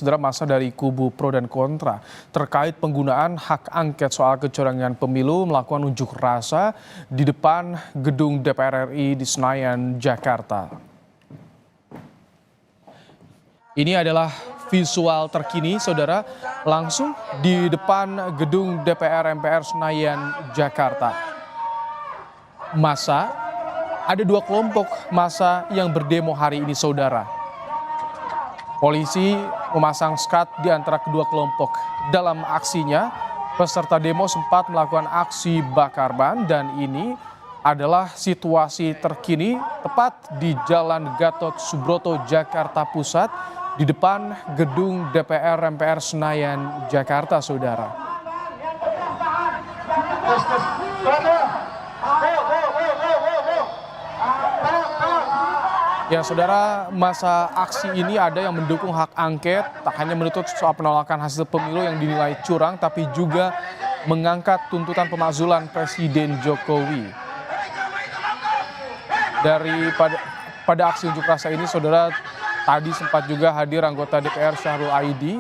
Saudara, masa dari kubu pro dan kontra terkait penggunaan hak angket soal kecurangan pemilu melakukan unjuk rasa di depan gedung DPR RI di Senayan, Jakarta. Ini adalah visual terkini, saudara, langsung di depan gedung DPR MPR Senayan, Jakarta. Ada dua kelompok massa yang berdemo hari ini, saudara. Polisi memasang sekat di antara kedua kelompok. Dalam aksinya, peserta demo sempat melakukan aksi bakar ban dan ini adalah situasi terkini tepat di Jalan Gatot Subroto, Jakarta Pusat di depan gedung DPR MPR Senayan, Jakarta, saudara. Ya, saudara, masa aksi ini ada yang mendukung hak angket, tak hanya menuntut soal penolakan hasil pemilu yang dinilai curang, tapi juga mengangkat tuntutan pemakzulan Presiden Jokowi. Pada aksi unjuk rasa ini, saudara, tadi sempat juga hadir anggota DPR Syahrul Aidi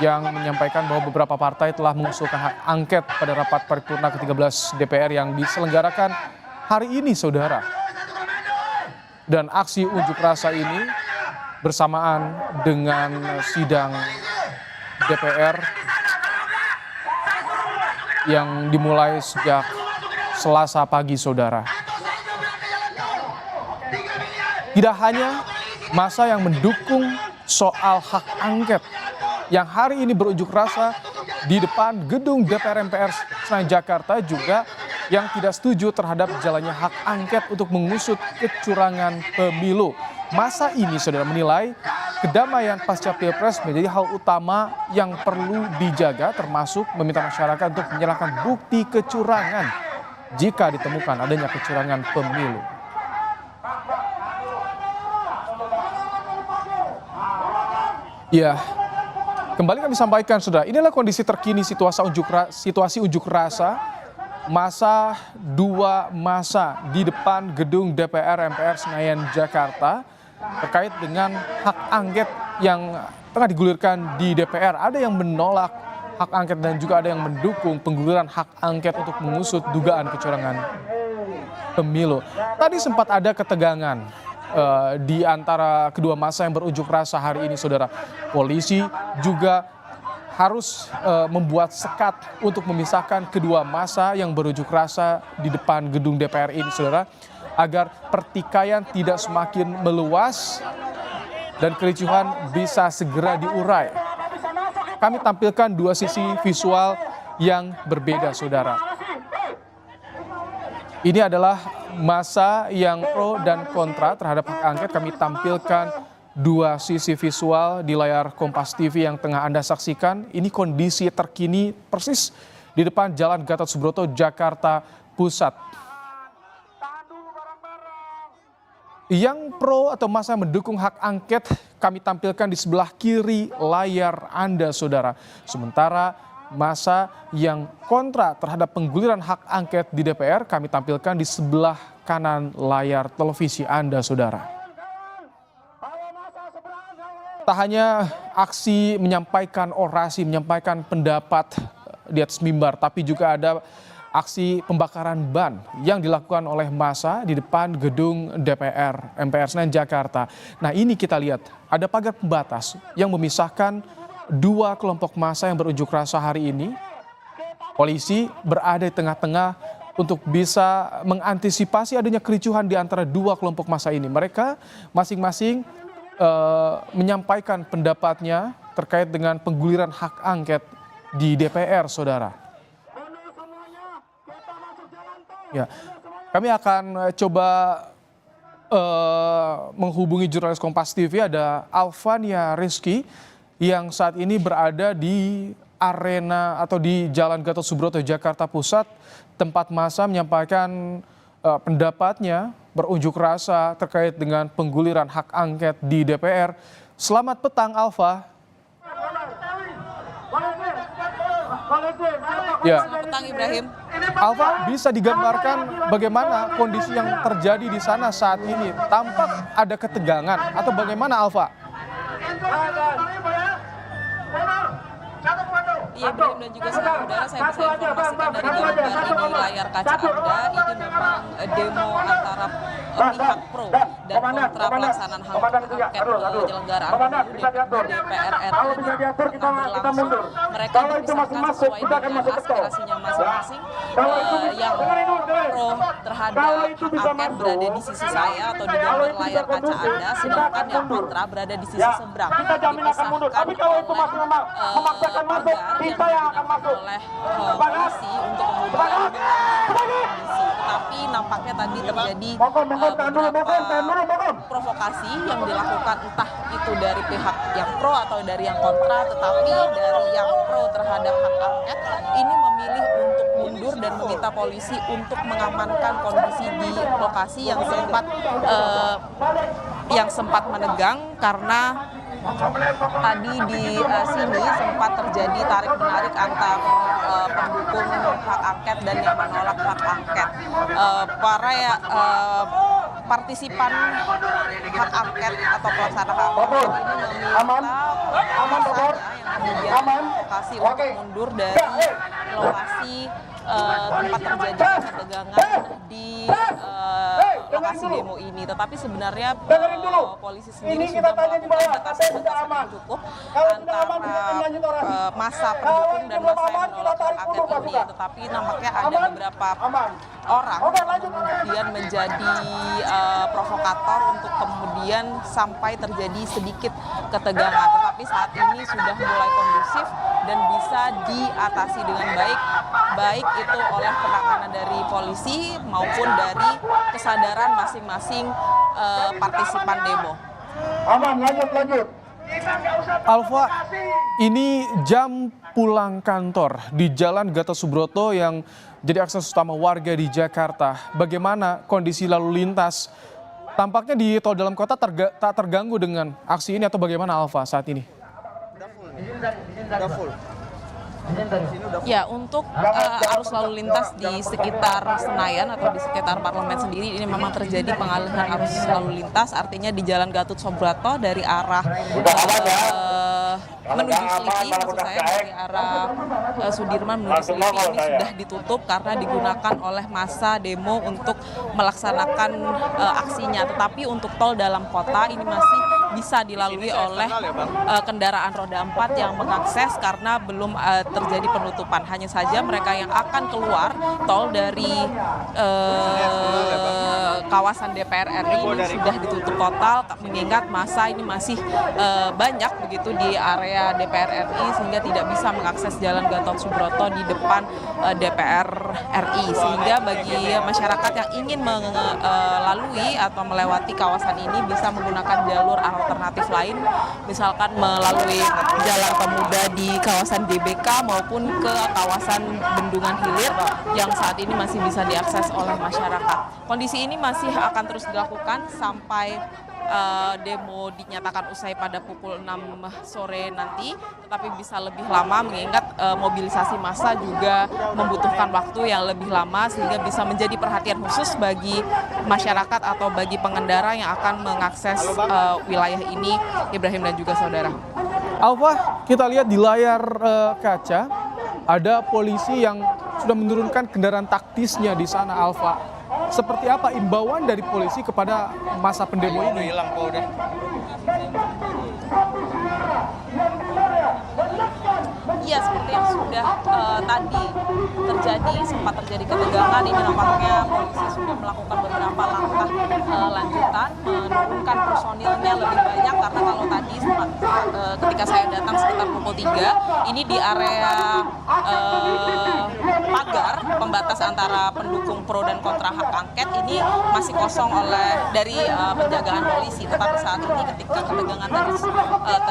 yang menyampaikan bahwa beberapa partai telah mengusulkan hak angket pada rapat paripurna ke-13 DPR yang diselenggarakan hari ini, saudara. Dan aksi unjuk rasa ini bersamaan dengan sidang DPR yang dimulai sejak Selasa pagi, saudara. Tidak hanya massa yang mendukung soal hak angket yang hari ini berunjuk rasa di depan gedung DPR MPR Senayan, Jakarta, juga yang tidak setuju terhadap jalannya hak angket untuk mengusut kecurangan pemilu. Masa ini, saudara, menilai kedamaian pasca Pilpres menjadi hal utama yang perlu dijaga, termasuk meminta masyarakat untuk menyerahkan bukti kecurangan jika ditemukan adanya kecurangan pemilu. Ya, kembali kami sampaikan, saudara, inilah kondisi terkini situasi unjuk rasa dua massa di depan gedung DPR MPR Senayan, Jakarta terkait dengan hak angket yang tengah digulirkan di DPR. Ada yang menolak hak angket dan juga ada yang mendukung pengguliran hak angket untuk mengusut dugaan kecurangan pemilu. Tadi sempat ada ketegangan di antara kedua massa yang berunjuk rasa hari ini, saudara. Polisi juga harus membuat sekat untuk memisahkan kedua massa yang berunjuk rasa di depan gedung DPR ini, saudara, agar pertikaian tidak semakin meluas dan kericuhan bisa segera diurai. Kami tampilkan dua sisi visual yang berbeda, saudara. Ini adalah massa yang pro dan kontra terhadap hak angket. Kami tampilkan dua sisi visual di layar Kompas TV yang tengah Anda saksikan. Ini kondisi terkini persis di depan Jalan Gatot Subroto, Jakarta Pusat. Yang pro atau massa mendukung hak angket kami tampilkan di sebelah kiri layar Anda, saudara. Sementara massa yang kontra terhadap pengguliran hak angket di DPR kami tampilkan di sebelah kanan layar televisi Anda, saudara. Tak hanya aksi menyampaikan orasi, menyampaikan pendapat di atas mimbar, tapi juga ada aksi pembakaran ban yang dilakukan oleh massa di depan gedung DPR MPR Senayan, Jakarta. Nah, ini kita lihat ada pagar pembatas yang memisahkan dua kelompok massa yang berunjuk rasa hari ini. Polisi berada di tengah-tengah untuk bisa mengantisipasi adanya kericuhan di antara dua kelompok massa ini. Mereka masing-masing menyampaikan pendapatnya terkait dengan pengguliran hak angket di DPR, saudara. Ya, kami akan coba menghubungi jurnalis Kompas TV, ada Alvania Rizky yang saat ini berada di arena atau di Jalan Gatot Subroto, Jakarta Pusat, tempat massa menyampaikan pendapatnya berunjuk rasa terkait dengan pengguliran hak angket di DPR. Selamat petang, Alfa. Ya. Selamat petang, Ibrahim. Alfa, bisa digambarkan bagaimana kondisi yang terjadi di sana saat ini? Tampak ada ketegangan atau bagaimana, Alfa? Iya, Ibrahim dan juga saudara, saya bisa informasikan dari gambar di layar kaca Anda, ini memang demo antara pihak pro dan kontra pelaksanaan hak angket penyelenggaraan pemilu di DPR RI tengah berlangsung. Mereka berpisahkan sesuai dengan aspirasinya masing-masing. Yang pro terhadap hak angket berada di sisi saya atau di gambar layar kaca Anda, sedangkan yang kontra berada di sisi seberang. Dipisahkan oleh pagar yang digunakan oleh polisi untuk kemudian kondisi. Tetapi nampaknya tadi terjadi beberapa provokasi yang dilakukan entah itu dari pihak yang pro atau dari yang kontra, tetapi dari yang pro terhadap hak angket ini memilih untuk mundur dan meminta polisi untuk mengamankan kondisi di lokasi yang sempat menegang karena tadi di sini sempat terjadi tarik-menarik antar pendukung hak angket dan yang menolak hak angket. Partisipan hak angket atau pelaksana hak angket ini meminta masanya yang kemudian lokasi untuk mundur dari lokasi tempat terjadi ketegangan di lokasi demo ini. Tetapi sebenarnya polisi sendiri sudah melakukan batasan-batasan yang cukup antara massa pendukung dan massa yang menolak hak angket ini. Tetapi nampaknya ada beberapa orang yang kemudian menjadi provokator untuk kemudian sampai terjadi sedikit ketegangan. Tetapi saat ini sudah mulai kondusif dan bisa diatasi dengan baik itu oleh penanganan dari polisi maupun dari kesadaran masing-masing partisipan demo. Aman, lanjut. Alfa, ini jam pulang kantor di Jalan Gatot Subroto yang jadi akses utama warga di Jakarta. Bagaimana kondisi lalu lintas? Tampaknya di tol dalam kota tak terganggu dengan aksi ini atau bagaimana Alfa saat ini? Udah full. Ya, untuk arus lalu lintas di sekitar Senayan atau di sekitar parlemen sendiri ini memang terjadi pengalihan arus lalu lintas, artinya di Jalan Gatot Subroto dari arah menuju Selipi, maksud saya dari arah Sudirman menuju Selipi ini sudah ditutup karena digunakan oleh massa demo untuk melaksanakan aksinya. Tetapi untuk tol dalam kota ini masih bisa dilalui oleh kendaraan roda 4 yang mengakses karena belum terjadi penutupan. Hanya saja mereka yang akan keluar tol dari kawasan DPR RI ini sudah ditutup total, mengingat massa ini masih banyak begitu di area DPR RI sehingga tidak bisa mengakses Jalan Gatot Subroto di depan DPR RI. Sehingga bagi masyarakat yang ingin melalui atau melewati kawasan ini bisa menggunakan jalur alternatif lain, misalkan melalui Jalan Pemuda di kawasan DBK maupun ke kawasan Bendungan Hilir yang saat ini masih bisa diakses oleh masyarakat. Kondisi ini masih akan terus dilakukan sampai demo dinyatakan usai pada pukul 6 sore nanti, tetapi bisa lebih lama mengingat mobilisasi massa juga membutuhkan waktu yang lebih lama sehingga bisa menjadi perhatian khusus bagi masyarakat atau bagi pengendara yang akan mengakses wilayah ini, Ibrahim dan juga saudara. Alfa, kita lihat di layar kaca ada polisi yang sudah menurunkan kendaraan taktisnya di sana, Alfa. Seperti apa imbauan dari polisi kepada massa pendemo ini? Hilang kok udah. Iya, seperti yang sudah tadi sempat terjadi ketegangan, ini nampaknya polisi sudah melakukan beberapa langkah lanjutan, menurunkan personilnya lebih banyak karena kalau tadi ketika saya datang sekitar pukul 3, ini di area pagar pembatas antara pendukung pro dan kontra hak angket ini masih kosong dari penjagaan polisi. Tetapi saat ini ketika ketegangan tadi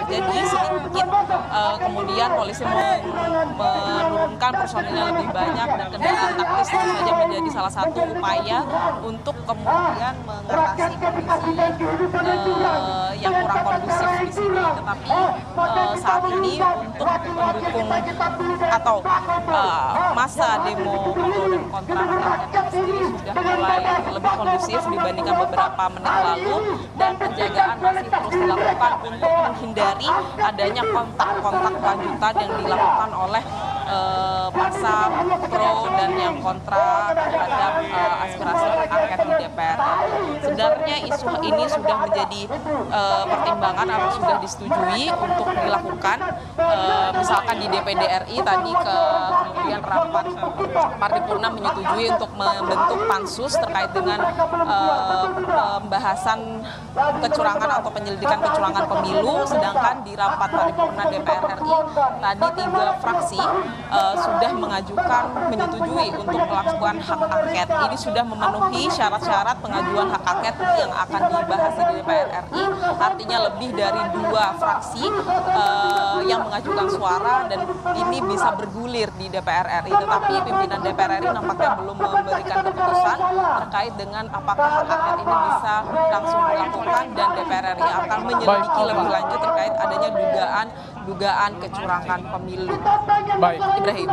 terjadi sedikit, kemudian polisi menurunkan personilnya lebih banyak dan kendaraan taktis tentu saja menjadi salah satu upaya untuk kemudian mengatasi kondisi yang kurang kondusif di sini. Tetapi saat ini untuk mendukung atau masa demo pro dan kontra hak angket sendiri sudah mulai lebih kondusif dibandingkan beberapa menit lalu, dan penjagaan masih terus dilakukan untuk menghindari adanya kontak-kontak lanjutan yang dilakukan oleh masa pro dan yang kontra terhadap aspirasi hak angket di DPR. Sebenarnya isu ini sudah menjadi pertimbangan atau sudah disetujui untuk dilakukan, misalkan di DPD RI tadi kemudian rapat paripurna menyetujui untuk membentuk pansus terkait dengan pembahasan kecurangan atau penyelidikan kecurangan pemilu, sedangkan di rapat paripurna DPR RI tadi 3 fraksi sudah mengajukan menyetujui untuk melakukan hak angket. Ini sudah memenuhi syarat-syarat pengajuan hak angket yang akan dibahas di DPR RI. Artinya lebih dari 2 fraksi yang mengajukan suara dan ini bisa bergulir di DPR RI. Tetapi pimpinan DPR RI nampaknya belum memberikan keputusan terkait dengan apakah hak angket ini bisa langsung dilakukan dan DPR RI akan menyelidiki lebih lanjut terkait adanya dugaan kecurangan pemilu. Baik, Ibrahim.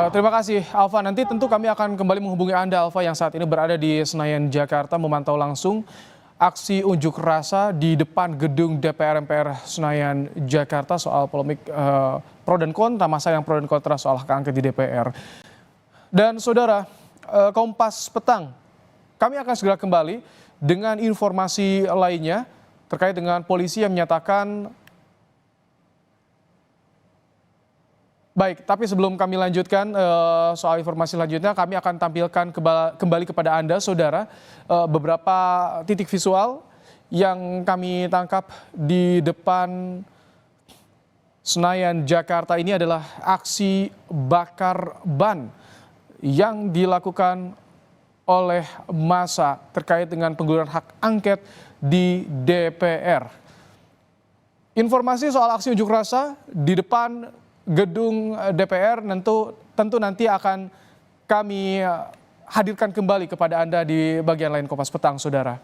Terima kasih Alfa. Nanti tentu kami akan kembali menghubungi Anda Alfa yang saat ini berada di Senayan, Jakarta, memantau langsung aksi unjuk rasa di depan gedung DPR MPR Senayan, Jakarta soal polemik pro dan kontra, masa yang pro dan kontra soal hak angket di DPR. Dan saudara, Kompas Petang, kami akan segera kembali dengan informasi lainnya terkait dengan polisi yang menyatakan. Baik, tapi sebelum kami lanjutkan soal informasi selanjutnya, kami akan tampilkan kembali kepada Anda, saudara, beberapa titik visual yang kami tangkap di depan Senayan, Jakarta. Ini adalah aksi bakar ban yang dilakukan oleh massa terkait dengan pengguliran hak angket di DPR. Informasi soal aksi unjuk rasa di depan gedung DPR tentu nanti akan kami hadirkan kembali kepada Anda di bagian lain Kompas Petang, saudara.